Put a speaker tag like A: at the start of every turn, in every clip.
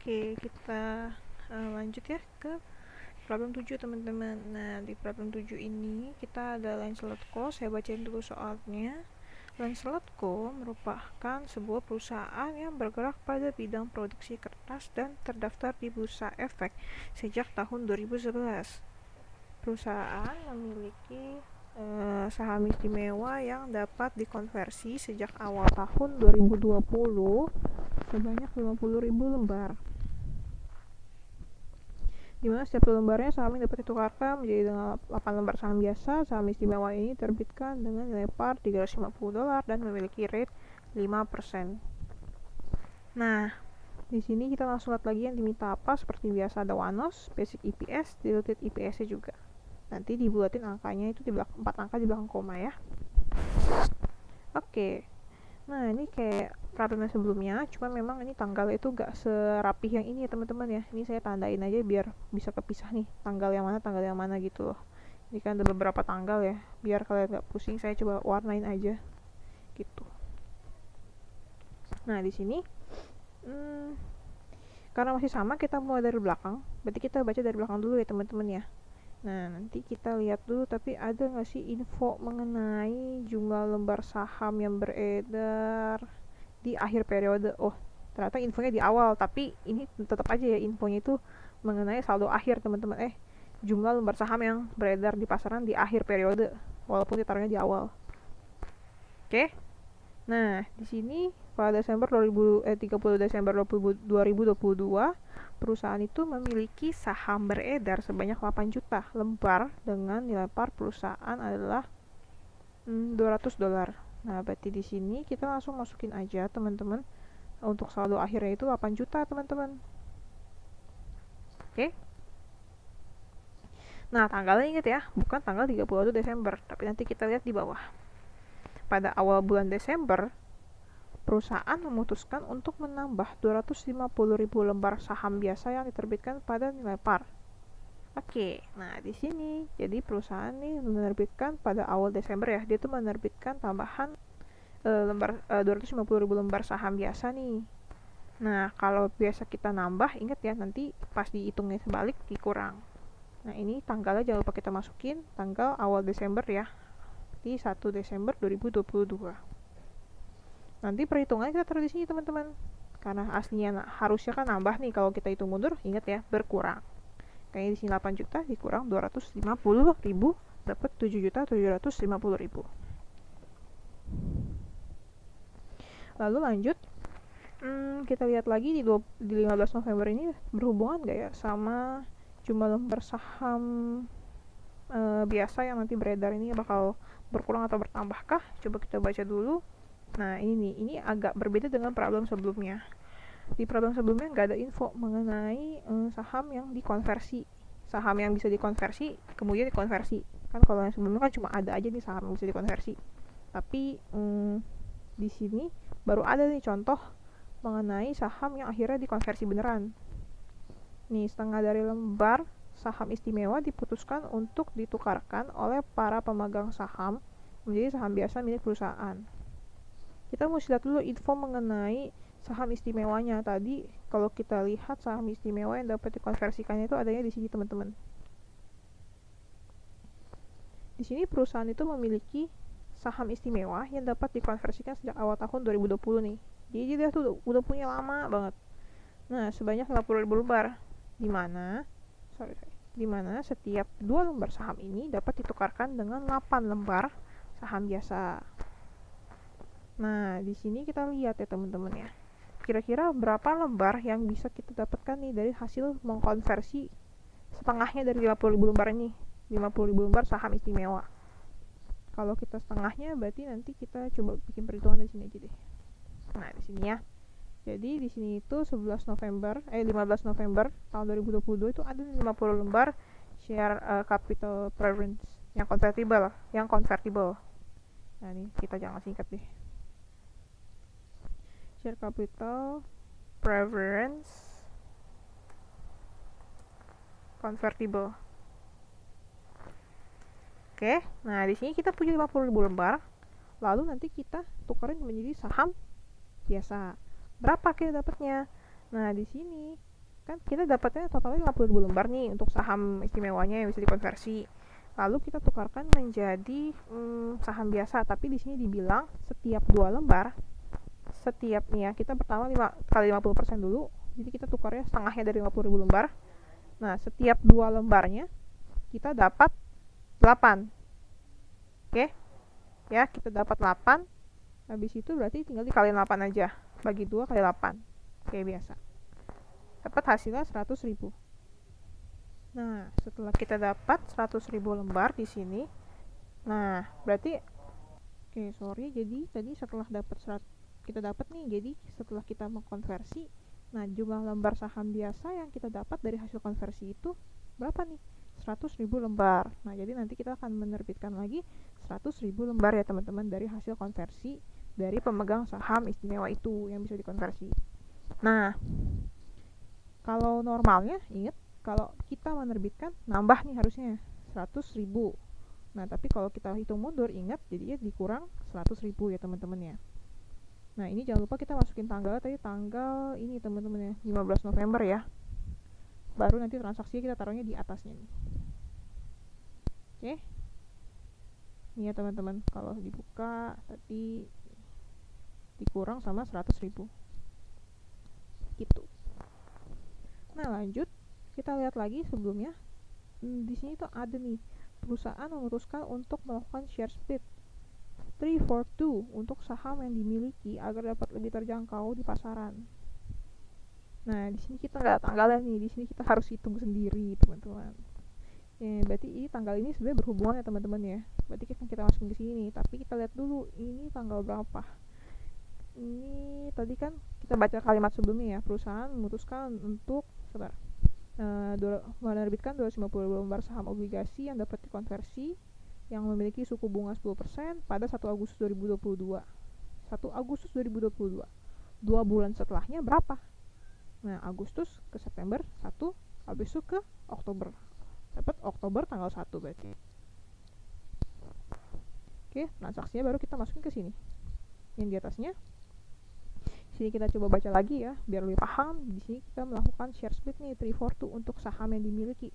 A: Oke, kita lanjut ya ke problem 7 teman-teman. Nah, di problem 7 ini kita ada Lancelot Co. Saya bacain dulu soalnya. Lancelot Co. merupakan sebuah perusahaan yang bergerak pada bidang produksi kertas dan terdaftar di Bursa Efek sejak tahun 2011. Perusahaan memiliki saham istimewa yang dapat dikonversi sejak awal tahun 2020 sebanyak 50.000 lembar, di mana setiap lembarnya saham yang dapat ditukarkan menjadi dengan 8 lembar saham biasa. Saham istimewa ini terbitkan dengan nilai par $350 dan memiliki rate 5%. Nah, di sini kita langsung lihat lagi yang diminta apa. Seperti biasa ada WANOS, basic EPS, diluted EPS-nya juga. Nanti dibulatin angkanya itu di belakang 4 angka di belakang koma ya. Oke. Nah, ini kayak problemnya sebelumnya, cuma memang ini tanggalnya itu gak serapih yang ini ya teman-teman ya. Ini saya tandain aja biar bisa kepisah nih, tanggal yang mana gitu loh. Ini kan ada beberapa tanggal ya, biar kalian gak pusing. Saya coba warnain aja gitu. Nah, di sini karena masih sama, kita mulai dari belakang. Berarti kita baca dari belakang dulu ya teman-teman ya. Nah, nanti kita lihat dulu, tapi ada nggak sih info mengenai jumlah lembar saham yang beredar di akhir periode? Oh, ternyata infonya di awal, tapi ini tetap aja ya infonya itu mengenai saldo akhir teman-teman. Jumlah lembar saham yang beredar di pasaran di akhir periode, walaupun ditaruhnya di awal. Oke. Nah, di sini pada 30 Desember 2022, perusahaan itu memiliki saham beredar sebanyak 8 juta lembar dengan nilai par perusahaan adalah $200. Nah, berarti di sini kita langsung masukin aja teman-teman. Untuk saldo akhirnya itu 8 juta teman-teman. Oke. Nah, tanggalnya ingat ya, bukan tanggal 31 Desember, tapi nanti kita lihat di bawah. Pada awal bulan Desember, perusahaan memutuskan untuk menambah 250.000 lembar saham biasa yang diterbitkan pada nilai par. Oke, nah di sini jadi perusahaan nih menerbitkan pada awal Desember ya, dia tuh menerbitkan tambahan 250.000 lembar saham biasa nih. Nah, kalau biasa kita nambah, ingat ya, nanti pas dihitungnya sebalik dikurang. Nah, ini tanggalnya jangan lupa kita masukin tanggal awal Desember ya, di 1 Desember 2022. Nanti perhitungannya kita taruh di sini teman-teman, karena aslinya harusnya kan nambah nih, kalau kita hitung mundur ingat ya berkurang. Kayaknya di sini 8 juta dikurang 250.000 dapat 7.750.000. Lalu lanjut, kita lihat lagi di 15 November ini berhubungan gak ya sama jumlah lembar saham biasa yang nanti beredar ini bakal berkurang atau bertambahkah? Coba kita baca dulu. Nah, ini agak berbeda dengan problem sebelumnya. Di problem sebelumnya nggak ada info mengenai saham yang dikonversi. Saham yang bisa dikonversi, kemudian dikonversi. Kan kalau yang sebelumnya kan cuma ada aja nih saham yang bisa dikonversi. Tapi di sini baru ada nih contoh mengenai saham yang akhirnya dikonversi beneran. Nih, setengah dari lembar saham istimewa diputuskan untuk ditukarkan oleh para pemegang saham menjadi saham biasa milik perusahaan. Kita mesti lihat dulu info mengenai saham istimewanya. Tadi kalau kita lihat saham istimewa yang dapat dikonversikannya itu adanya di sini teman-teman. Di sini perusahaan itu memiliki saham istimewa yang dapat dikonversikan sejak awal tahun 2020 nih. Jadi dia tuh udah punya lama banget. Nah, sebanyak 50.000 lembar. Di mana setiap 2 lembar saham ini dapat ditukarkan dengan 8 lembar saham biasa. Nah, di sini kita lihat ya teman-teman ya. Kira-kira berapa lembar yang bisa kita dapatkan nih dari hasil mengkonversi setengahnya dari 50.000 lembar ini. 50.000 lembar saham istimewa. Kalau kita setengahnya berarti nanti kita coba bikin perhitungan di sini aja deh. Nah, di sini ya. Jadi di sini itu 15 November tahun 2022 itu ada 50 lembar share capital preference yang convertible. Nah, ini kita jangan singkat deh. Share capital preference convertible. Oke, nah di sini kita punya 50.000 lembar. Lalu nanti kita tukarin menjadi saham biasa. Berapa kita dapatnya? Nah, di sini kan kita dapatnya totalnya 50.000 lembar nih untuk saham istimewanya yang bisa dikonversi. Lalu kita tukarkan menjadi saham biasa, tapi di sini dibilang setiap 2 lembar, setiap nih ya, kita pertama 5 kali 50% dulu, jadi kita tukarnya setengahnya dari 50.000 lembar. Nah, setiap 2 lembarnya kita dapat 8. Oke? Ya, kita dapat 8. Habis itu berarti tinggal dikaliin 8 aja. Bagi 2 kali 8. Kayak biasa. Dapat hasilnya 100.000. Nah, setelah kita dapat 100.000 lembar di sini, nah, berarti jadi tadi setelah kita dapat nih, jadi setelah kita mengkonversi, nah jumlah lembar saham biasa yang kita dapat dari hasil konversi itu berapa nih? 100.000 lembar. Nah, jadi nanti kita akan menerbitkan lagi 100.000 lembar ya teman-teman dari hasil konversi dari pemegang saham istimewa itu yang bisa dikonversi. Nah, kalau normalnya, ingat, kalau kita menerbitkan nambah nih harusnya 100.000. Nah, tapi kalau kita hitung mundur, ingat, jadinya dikurang 100.000 ya teman-teman ya. Nah, ini jangan lupa kita masukin tanggal tadi, tanggal ini teman-teman ya, 15 November ya. Baru nanti transaksinya kita taruhnya di atasnya nih. Oke. Ini ya teman-teman, kalau dibuka tadi dikurang sama 100.000. Gitu. Nah, lanjut kita lihat lagi sebelumnya. Di sini tuh ada nih, perusahaan memutuskan untuk melakukan share split 3-for-2 untuk saham yang dimiliki agar dapat lebih terjangkau di pasaran. Nah, di sini kita nggak tanggalnya nih, di sini kita harus hitung sendiri teman-teman. Ya, berarti ini tanggal ini sebenarnya berhubungan ya teman-teman ya. Berarti kita masukin ke sini, tapi kita lihat dulu ini tanggal berapa. Ini tadi kan kita baca kalimat sebelumnya ya, perusahaan memutuskan untuk menerbitkan 250 lembar saham obligasi yang dapat dikonversi yang memiliki suku bunga 10% pada 1 Agustus 2022. 1 Agustus 2022. 2 bulan setelahnya berapa? Nah, Agustus ke September 1, habis itu ke Oktober. Dapat Oktober tanggal 1 berarti. Oke, transaksinya baru kita masukin ke sini. Yang di atasnya. Sini kita coba baca lagi ya, biar lebih paham. Di sini kita melakukan share split nih, 3-for-2 untuk saham yang dimiliki.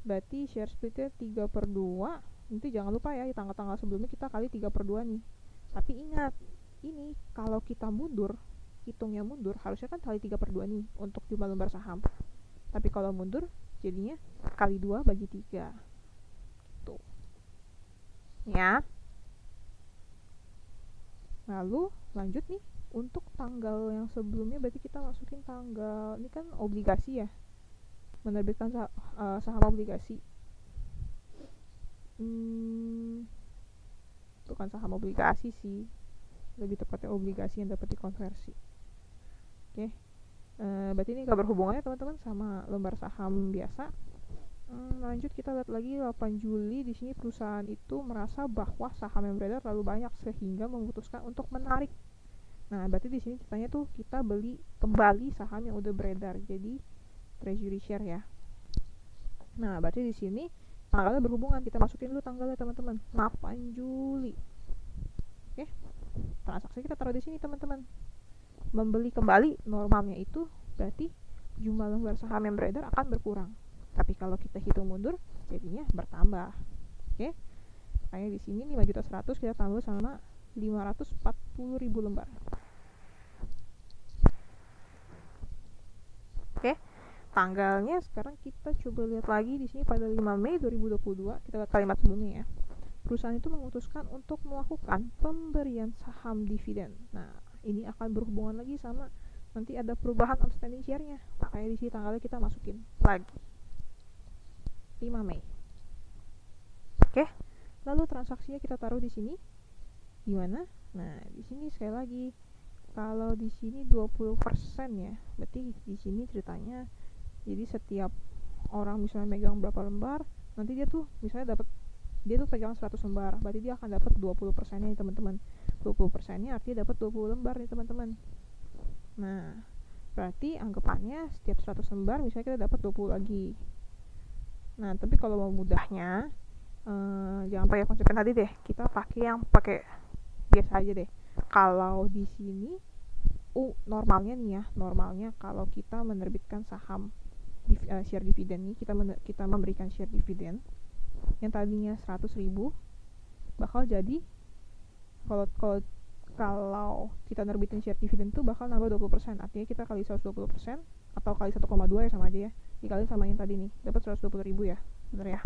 A: Berarti share splitnya 3/2. Nanti jangan lupa ya, di tanggal-tanggal sebelumnya kita kali 3/2 nih. Tapi ingat, ini kalau kita mundur, hitungnya mundur, harusnya kan kali 3/2 nih untuk jumlah lembar saham. Tapi kalau mundur, jadinya kali 2 bagi 3. Tuh. Ya. Lalu lanjut nih, untuk tanggal yang sebelumnya berarti kita masukin tanggal, ini kan obligasi ya, menerbitkan saham obligasi. Bukan saham obligasi sih, lebih tepatnya obligasi yang dapat dikonversi. Oke. Berarti ini gak berhubungannya teman-teman sama lembar saham biasa. Lanjut kita lihat lagi 8 Juli. Di sini perusahaan itu merasa bahwa saham yang beredar terlalu banyak sehingga memutuskan untuk menarik. Nah, berarti di sini ceritanya tuh kita beli kembali saham yang udah beredar, jadi treasury share ya. Nah, berarti di sini tanggalnya berhubungan, kita masukin dulu tanggalnya teman-teman, 8 Juli. Oke, transaksi kita taruh di sini teman-teman. Membeli kembali normalnya itu berarti jumlah lembar saham yang beredar akan berkurang. Tapi kalau kita hitung mundur, jadinya bertambah. Oke, makanya di sini 5.100.000 kita tambah sama 540.000 lembar. Oke, tanggalnya sekarang kita coba lihat lagi di sini pada 5 Mei 2022. Kita lihat kalimat sebelumnya ya. Perusahaan itu memutuskan untuk melakukan pemberian saham dividen. Nah, ini akan berhubungan lagi sama nanti ada perubahan outstanding share-nya. Makanya di sini tanggalnya kita masukin lagi. 5 Mei. Oke. Lalu transaksinya kita taruh di sini. Gimana? Nah, di sini sekali lagi kalau di sini 20% ya. Berarti di sini ceritanya jadi setiap orang misalnya megang berapa lembar, nanti dia tuh misalnya dia tuh pegang 100 lembar. Berarti dia akan dapat 20%-nya nih teman-teman. 20%-nya artinya dapat 20 lembar nih teman-teman. Nah, berarti anggapannya setiap 100 lembar misalnya kita dapat 20 lagi. Nah, tapi kalau mau mudahnya jangan pakai konsep tadi deh. Kita pakai yang biasa aja deh. Kalau di sini normalnya nih ya, normalnya kalau kita menerbitkan saham share dividen nih, kita memberikan share dividen yang tadinya 100.000 bakal jadi, kalau kita nerbitin share dividen tuh bakal nambah 20%. Artinya kita kali 120% atau kali 1,2 ya, sama aja ya, dikali sama yang tadi nih, dapat 120.000 ya, bener ya.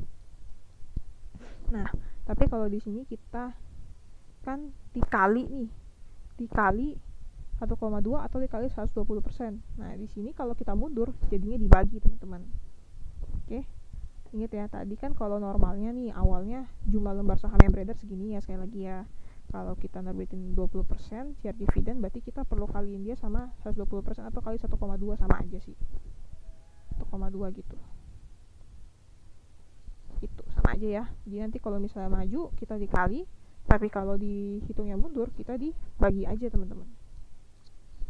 A: Nah, tapi kalau di sini kita kan dikali 1,2 atau dikali 120%. Nah, di sini kalau kita mundur jadinya dibagi, teman-teman. Oke. Ingat ya, tadi kan kalau normalnya nih awalnya jumlah lembar saham yang beredar segini ya, sekali lagi ya. Kalau kita nerbitin 20% share dividen, berarti kita perlu kaliin dia sama 120% atau kali 1,2, sama aja sih. 1,2 gitu. Itu sama aja ya. Jadi nanti kalau misalnya maju kita dikali, tapi kalau dihitungnya mundur kita dibagi aja, teman-teman.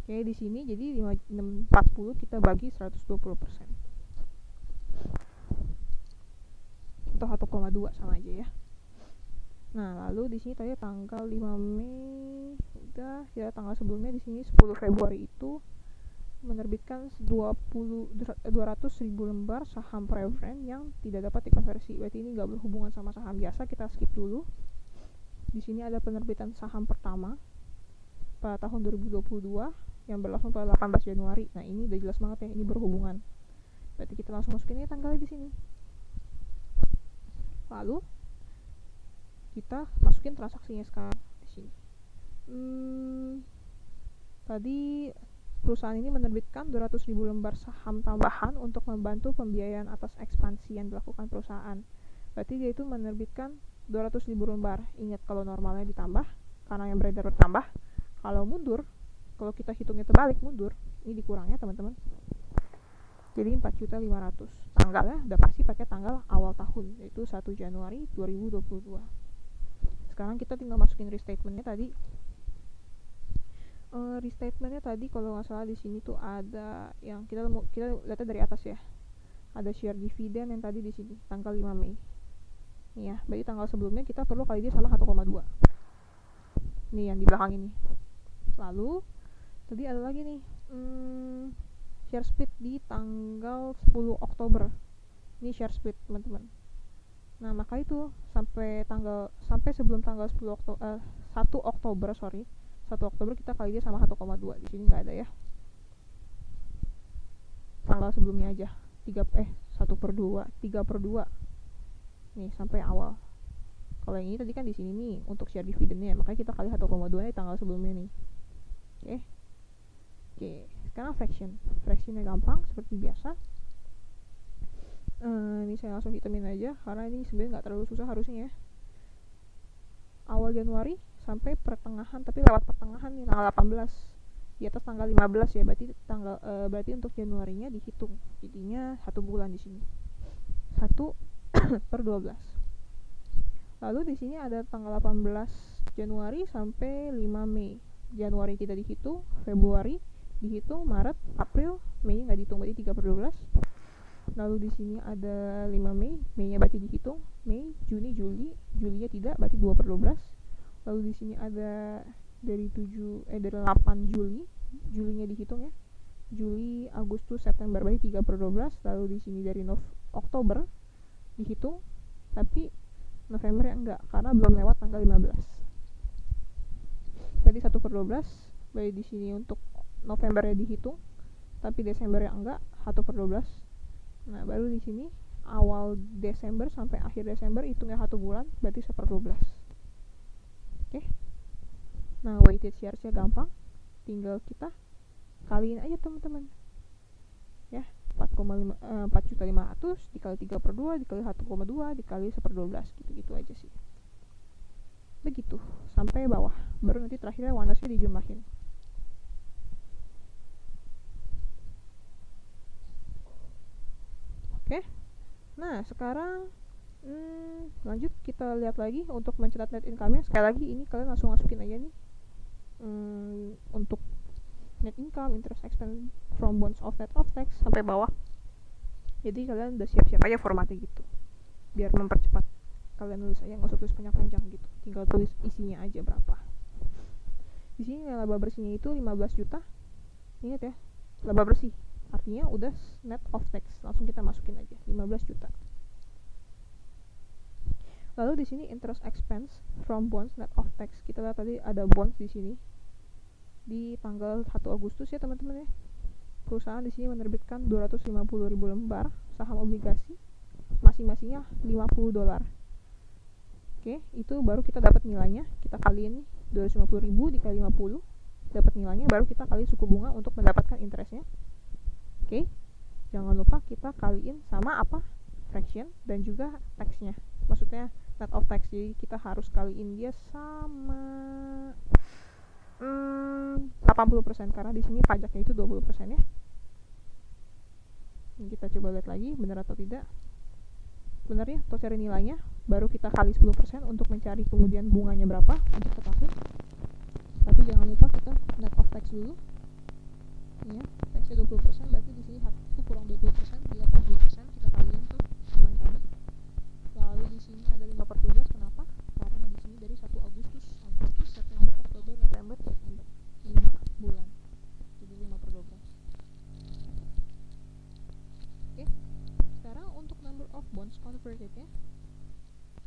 A: Oke, di sini jadi 40 kita bagi 120%. Atau 1,2 sama aja ya. Nah, lalu di sini tadi tanggal 5 Mei udah ya, tanggal sebelumnya di sini 10 Februari itu menerbitkan 200.000 lembar saham preferen yang tidak dapat dikonversi. Berarti ini nggak berhubungan sama saham biasa, kita skip dulu. Di sini ada penerbitan saham pertama pada tahun 2022 yang berlangsung pada 18 Januari. Nah, ini udah jelas banget ya, ini berhubungan. Berarti kita langsung masukin ini tanggalnya di sini. Lalu kita masukin transaksinya sekarang di sini. Tadi perusahaan ini menerbitkan 200.000 lembar saham tambahan untuk membantu pembiayaan atas ekspansi yang dilakukan perusahaan. Berarti dia itu menerbitkan 200.000 lembar. Ingat, kalau normalnya ditambah karena yang beredar bertambah. Kalau mundur, kalau kita hitungnya terbalik mundur, ini dikurangnya, teman-teman. Jadi 4.500.000. Tanggalnya udah pasti pakai tanggal awal tahun, yaitu 1 Januari 2022. Sekarang kita tinggal masukin restatementnya tadi. Restatementnya tadi kalau nggak salah di sini tuh ada yang kita lihatnya dari atas ya. Ada share dividen yang tadi di sini tanggal 5 Mei. Nih ya, berarti tanggal sebelumnya kita perlu kali dia sama 1,2. Nih yang di belakang ini. Lalu tadi ada lagi nih share split di tanggal 10 Oktober. Ini share split, teman-teman. Nah, maka itu sampai sebelum tanggal 1 Oktober kita kali dia sama 1,2. Di sini nggak ada ya. Tanggal sebelumnya aja. 3/2. Nih, sampai awal. Kalau yang ini tadi kan di sini nih untuk share dividennya, makanya kita kali 1,2 nih tanggal sebelumnya nih. Oke. Sekarang fractionnya gampang seperti biasa. Ini saya langsung hitamin aja karena ini sebenarnya nggak terlalu susah harusnya ya. Awal Januari sampai pertengahan, tapi lewat pertengahan nih tanggal 18 di atas tanggal 15 ya, berarti untuk Januarinya dihitung, jadinya 1 bulan di sini 1/12. Lalu di sini ada tanggal 18 Januari sampai 5 Mei. Januari tidak dihitung, Februari dihitung, Maret, April, Mei nggak dihitung, berarti 3/12. Lalu di sini ada 5 Mei, Mei-nya berarti dihitung, Mei, Juni, Julinya tidak, berarti 2/12. Lalu di sini ada dari 8 Juli, Julinya dihitung ya. Juli, Agustus, September, berarti 3/12. Lalu di sini dari Oktober dihitung, tapi November ya enggak karena belum lewat tanggal 15. Berarti 1/12. Berarti di sini untuk Novembernya dihitung, tapi Desember ya enggak, 1/12. Nah, baru di sini awal Desember sampai akhir Desember hitungnya 1 bulan, berarti 1/12. Oke. Nah, weighted shares-nya gampang. Tinggal kita kaliin aja, teman-teman. Ya, 4.500.000 dikali 3/2 dikali 1,2 dikali 1/12, gitu-gitu aja sih. Begitu sampai bawah. Baru nanti terakhirnya warnanya dijumlahin. Oke. Nah, sekarang lanjut kita lihat lagi untuk mencatat net income-nya. Sekali lagi ini kalian langsung masukin aja nih untuk net income, interest expense from bonds of net of tax sampai bawah. Jadi kalian udah siap-siap aja formatnya gitu, biar mempercepat kalian nulis aja, nggak usah tulis panjang-panjang gitu, tinggal tulis isinya aja berapa. Di sini laba bersihnya itu 15 juta, Ingat ya, laba bersih. Artinya udah net of tax. Langsung kita masukin aja 15 juta. Lalu di sini interest expense from bonds net of tax. Kita lihat tadi ada bonds di sini di tanggal 1 Agustus ya teman-teman ya. Perusahaan di sini menerbitkan 250.000 lembar saham obligasi, masing-masingnya $50. Oke, itu baru kita dapat nilainya. Kita kaliin 250.000 dikali 50, dapat nilainya, baru kita kali suku bunga untuk mendapatkan interestnya. Oke, jangan lupa kita kaliin sama apa? Fraction dan juga taxnya. Maksudnya net of tax. Jadi kita harus kaliin dia sama 80% karena di sini pajaknya itu 20% ya. Ini kita coba lihat lagi benar atau tidak. Benar ya, atau cari nilainya, baru kita kali 10% untuk mencari kemudian bunganya berapa untuk ke tahun. Tapi jangan lupa kita net of tax dulu. Ya, taxnya 20%, berarti di sini itu kurang 20%, di 80% kita kaliin tuh sama yang tadi. Lalu di sini ada 5/12, kenapa? Karena di sini dari 1 Agustus, September, Oktober, November, Desember, 5 bulan. Jadi 5/12. Oke. Sekarang untuk number of bonds converted ya.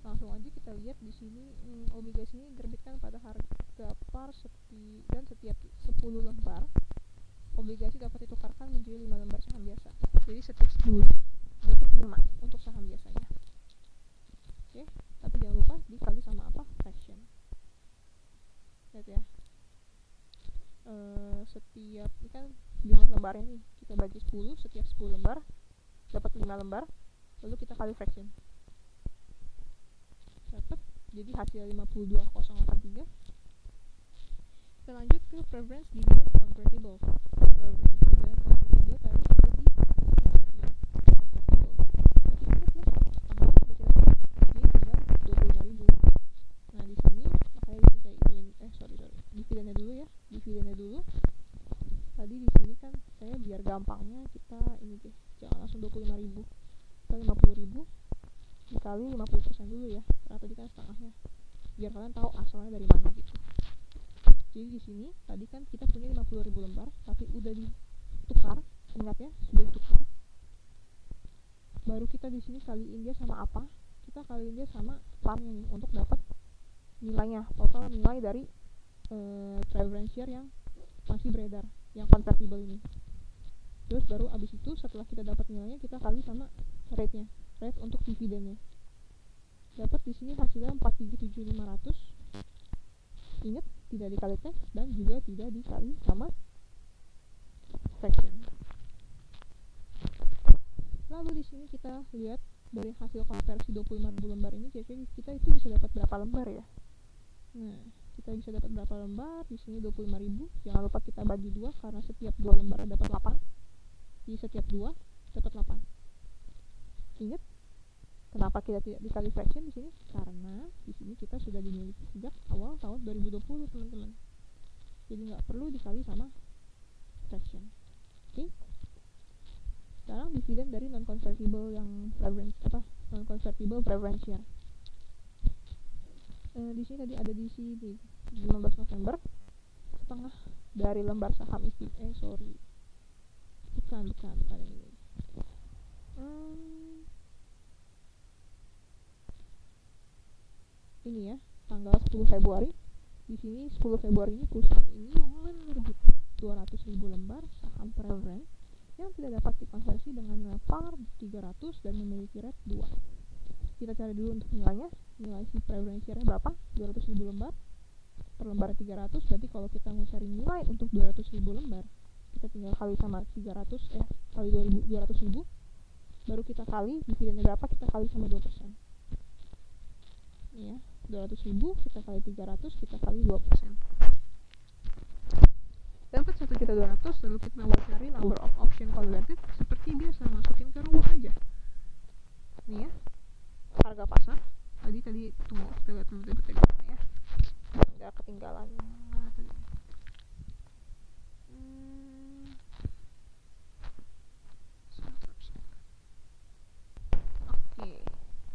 A: Langsung aja kita lihat di sini obligasi ini diterbitkan pada harga par dan setiap 10 lembar obligasi dapat ditukarkan menjadi 5 lembar saham biasa. Jadi setiap 10-nya dapat 5 untuk saham biasanya. Oke, tapi jangan lupa dikali sama apa? Fraction. Lihat ya. Setiap ini kan jumlah lembarnya nih, kita bagi 10, setiap 10 lembar dapat 5 lembar, lalu kita kali fraction. Dapat, jadi hasil 52,083. Kita lanjut ke preference dividend convertible. Preference dividend convertible tadi ada di convertible. Tapi ingat ya, setengahnya udah kita tukar, jadi tinggal 25.000. Nah di sini makanya di sini saya ituin, dividennya dulu ya, dividennya dulu. Tadi di sini kan saya biar gampangnya kita ini deh, jangan langsung 25.000, kita 50.000 dikali 50% dulu ya, karena tadi kan setengahnya, biar kalian tahu asalnya dari mana gitu. Jadi di sini tadi kan kita punya 50.000 lembar, tapi udah ditukar, ingat ya, sudah ditukar. Baru kita di sini kaliin dia sama apa? Kita kaliin dia sama parnya nih untuk dapat nilainya, total nilai dari preference share yang masih beredar, yang convertible ini. Terus baru abis itu setelah kita dapat nilainya kita kali sama rate-nya, rate untuk dividennya. Dapat di sini hasilnya 437.500. Ingat, tidak dikali tax dan juga tidak dikali sama fraction. Lalu di sini kita lihat dari hasil konversi 25.000 lembar ini, kira-kira kita itu bisa dapat berapa lembar ya? Nah, kita bisa dapat berapa lembar? Di sini 25.000. Jangan lupa kita bagi 2 karena setiap 2 lembar dapat 8. Jadi setiap 2 dapat 8. Ingat, kenapa kita tidak dikali fraction di sini? Karena di sini kita sudah dimiliki sejak awal tahun 2020, teman-teman. Jadi nggak perlu dikali sama fraction. Oke. Sekarang dividen dari non convertible yang preference non convertible preference share. Di sini tadi ada di sini 15 November, setengah dari lembar saham bukan ini. Ini ya, tanggal 10 Februari. Di sini 10 Februari ini perusahaan ini menerbitkan 200.000 lembar saham preference yang tidak dapat dikonversi dengan nilai par 300 dan memiliki rate 2. Kita cari dulu untuk nilainya. Nilai si preference share-nya berapa? 200.000 lembar per lembar 300. Berarti kalau kita mau cari nilai untuk 200.000 lembar, kita tinggal kali sama 300 kali 200.000, baru kita kali dividennya berapa, kita kali sama 2%. Ya, 200.000 kita kali 300, kita kali 2%. Dapat 1.200.000, lalu kita mau cari number of option converted seperti biasa, masukin ke rumus aja. Nih ya, harga pasar. Tadi tunggu, kita lihat dulu dapetnya gimana ya, nggak ketinggalan tadi. Oke,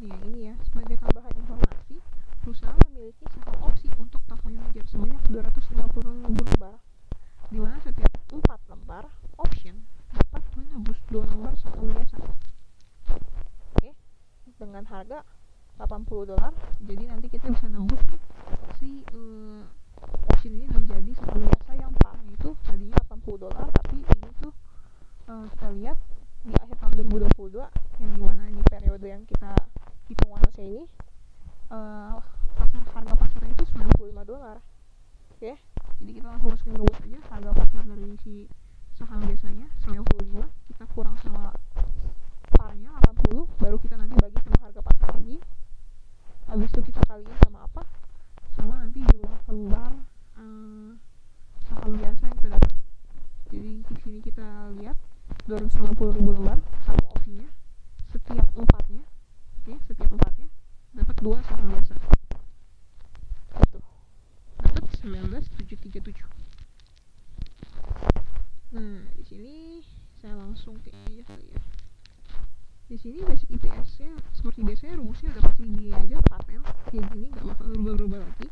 A: nih ini ya, sebagai tambahan informasi, perusahaan memiliki saham opsi untuk top manager sebanyak 250.000 lembar, di mana setiap 4 lembar dua lembar saham biasa. Oke, dengan harga $80. Jadi nanti kita bisa nembus si option ini menjadi saham biasa yang parnya itu tadinya $80, tapi ini tuh kita lihat di akhir tahun 2022 yang dimana ini periode yang kita hitung wanosnya ini, harga pasarnya itu $95. Oke, jadi kita langsung masukin rumus aja harga pasar dari si saham biasanya 95, kita kurang sama parnya 80, baru kita nanti bagi sama harga pasar lagi. Habis itu kita kaliin sama apa? Sama nanti jumlah lembar saham biasa yang kita dapat. Jadi di sini kita lihat 250.000 lembar saham opsinya, setiap empatnya dapat 2 saham biasa. Itu dapat 19.737. Nah, di sini saya langsung ke ini aja kali ya. Di sini basic IPS-nya seperti biasanya rumusnya udah pasti gini aja, paten kayak gini, nggak bakal berubah-ubah lagi.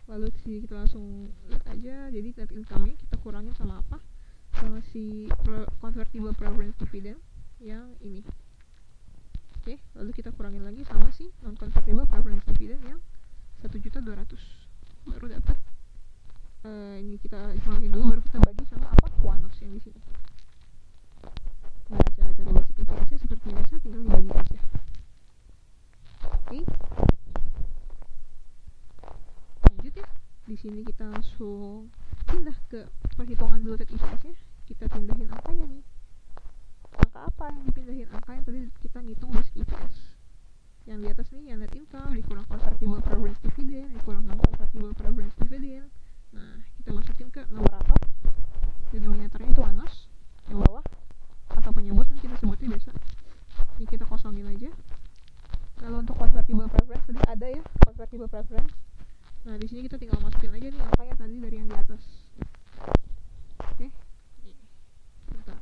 A: Lalu di sini kita langsung lihat aja, jadi net income-nya kita kurangin sama apa? Sama si convertible preference dividend yang ini. Oke, lalu kita kurangin lagi sama si non convertible preference dividend yang 1.200.000, baru dapat ini kita kurangin dulu, baru kita bagi sama apa? Wanos yang di sini. Nah, cara-cara basic IPS-nya seperti biasa, tinggal dibagi aja. Oke, lanjut ya. Di sini kita langsung pindah ke perhitungan diluted IPS-nya. Kita pindahin angkanya nih. Angka apa yang dipindahin? Angka yang tadi kita ngitung basic IPS. Yang di atas nih, yang net income dikurang convertible preference dividend dikurang non convertible preference dividend. Nah, kita masukin ke numerator, denominatornya itu wanos, yang bawah atau penyebut kan kita sebutnya biasa. Ini kita kosongin aja. Kalau untuk convertible preference tadi ada ya convertible preference. Nah, di sini kita tinggal masukin aja nih angkanya tadi dari yang di atas. Oke. Bentar.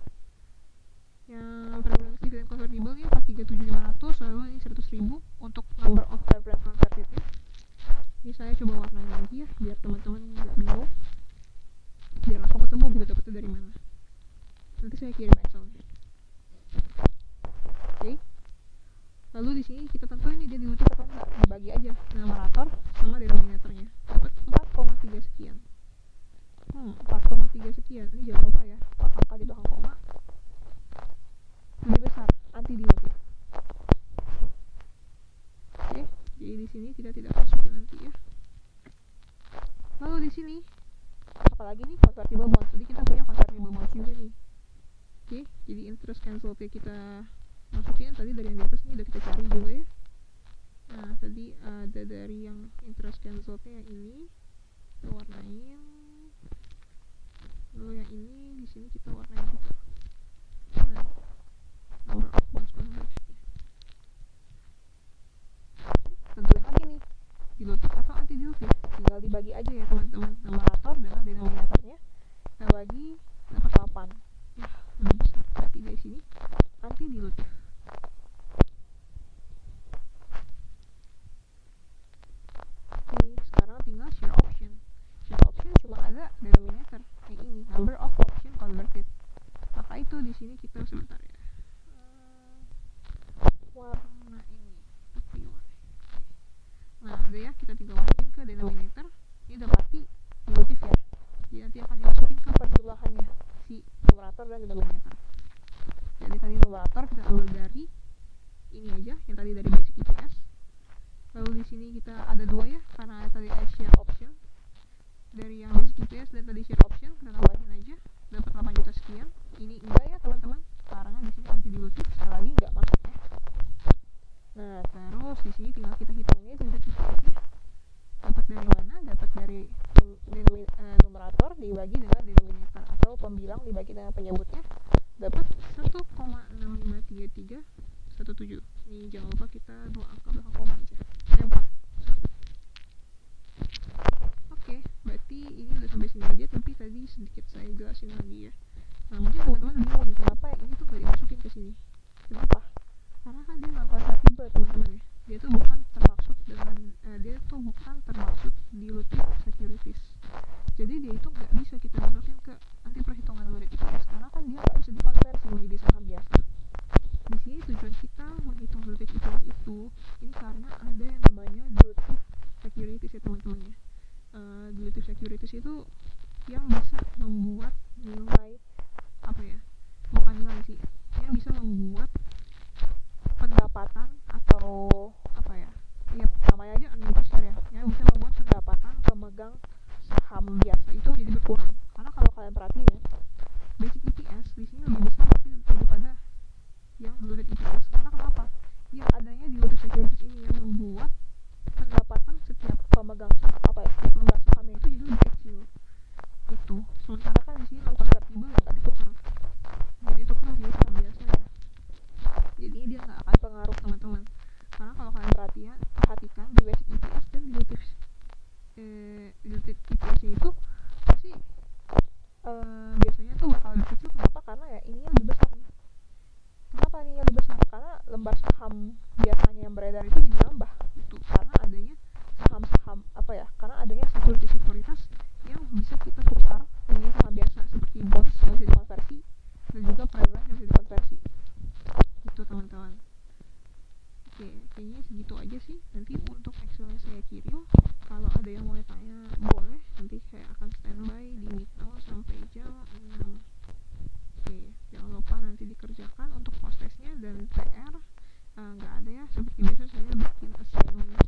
A: Yang preference dividend convertible nya 437.500, lalu ini 100.000 untuk number of preference converted-nya. Ini saya coba warnain lagi ya biar teman-teman nggak bingung, biar langsung ketemu gitu dapetnya dari mana. Nanti saya kirim Excel-nya. Oke. Lalu di sini kita tentuin ini dia dilucut atau enggak, dibagi aja numerator sama denominatornya. Dapat 4,3 sekian. 4,3 sekian. Ini jangan lupa ya, 4 angka di belakang koma lebih besar, anti dilutif. Oke, jadi di sini kita tidak masukin nanti ya. Lalu di sini apalagi nih, convertible bonds. Jadi kita punya convertible bonds juga nih. Oke, jadi interest cancel kita masukin tadi dari yang di atas nih, udah kita cari juga ya. Nah, tadi ada dari yang interest cancel yang ini kita warnain. Lalu yang ini di sini kita warnain juga. Nah, number of bonds converted. Tentuin lagi nih, dilutif atau anti dilutif. Tinggal dibagi aja ya teman-teman, numerator dengan denominatornya. Kita bagi dapat 8. Ya, lebih besar. Berarti dari sini anti dilutif. Oke, sekarang tinggal share option. Share option cuma ada denominator yang ini, number of option converted. Maka itu di sini kita sebentar ya. Warna ini tapi warna. Nah, udah ya, kita tinggal masukin ke denominator. Ini udah pasti dilutif ya. Jadi nanti akan dimasukin ke perjumlahannya si numerator dan denominator. Jadi tadi numerator kita ambil dari ini aja, yang tadi dari basic IPS. Lalu di sini kita ada dua ya, karena tadi ada share option. Dari yang basic IPS dan tadi share option kita tambahin aja, dapat 8 juta sekian. Ini enggak ya teman-teman, karena di sini anti dilutif, sekali lagi enggak masuk ya. Nah, terus di sini tinggal kita hitungnya diluted IPS-nya. Dapat dari mana? Dapat dari numerator dibagi dengan denominator, atau pembilang dibagi dengan penyebutnya. Dapat 1,653317. Ini jangan lupa kita 2 angka belakang koma aja. 4. Oke, berarti ini udah sampai sini aja, tapi tadi sedikit saya jelasin lagi ya. Nah, mungkin teman-teman bingung nih, kenapa yang ini tuh gak dimasukin ke sini. Kenapa? Karena kan dia non convertible teman-teman ya. Dia tuh bukan termaksud dilutif securities. Jadi dia itu nggak bisa kita masukin ke nanti perhitungan diluted IPS, karena kan dia nggak bisa dikonversi menjadi saham biasa. securities itu yang bisa membuat nilai apa ya, bukan nilai sih, yang bisa membuat pendapatan atau apa ya, ya namanya aja earning per share ya, yang bisa membuat pendapatan pemegang saham biasa itu jadi berkurang. Karena kalau kalian perhatiin ya, basic EPS di sini lebih besar sih daripada yang diluted EPS. Karena kenapa? Yang adanya diluted securities ini yang membuat pendapatan setiap pemegang saham apa ya, setiap pemegang sahamnya itu jadi lebih kecil. Itu sementara kan di sini non convertible yang nggak ditukar, jadi tukar jadi saham biasa ya, jadi dia nggak akan pengaruh teman-teman. Karena kalau kalian perhatikan di basic EPS dan diluted EPS itu pasti biasanya tuh bakal lebih kecil. Kenapa? Karena ya ini yang lebih besar nih. Kenapa ini yang lebih besar? Karena lembar saham biasanya yang beredar itu jadi nambah gitu, karena adanya saham-saham apa ya, karena adanya sekuritas yang bisa kita tukar menjadi saham biasa seperti bonds yang bisa dikonversi dan juga preference yang bisa dikonversi gitu teman-teman. Oke, kayaknya segitu aja sih. Nanti untuk Excelnya saya kirim, kalau ada yang mau tanya boleh, nanti saya akan standby di Meet Now sampai jam 6. Oke, jangan lupa nanti dikerjakan untuk post testnya dan PR nggak ada ya, seperti biasa saya bikin assignment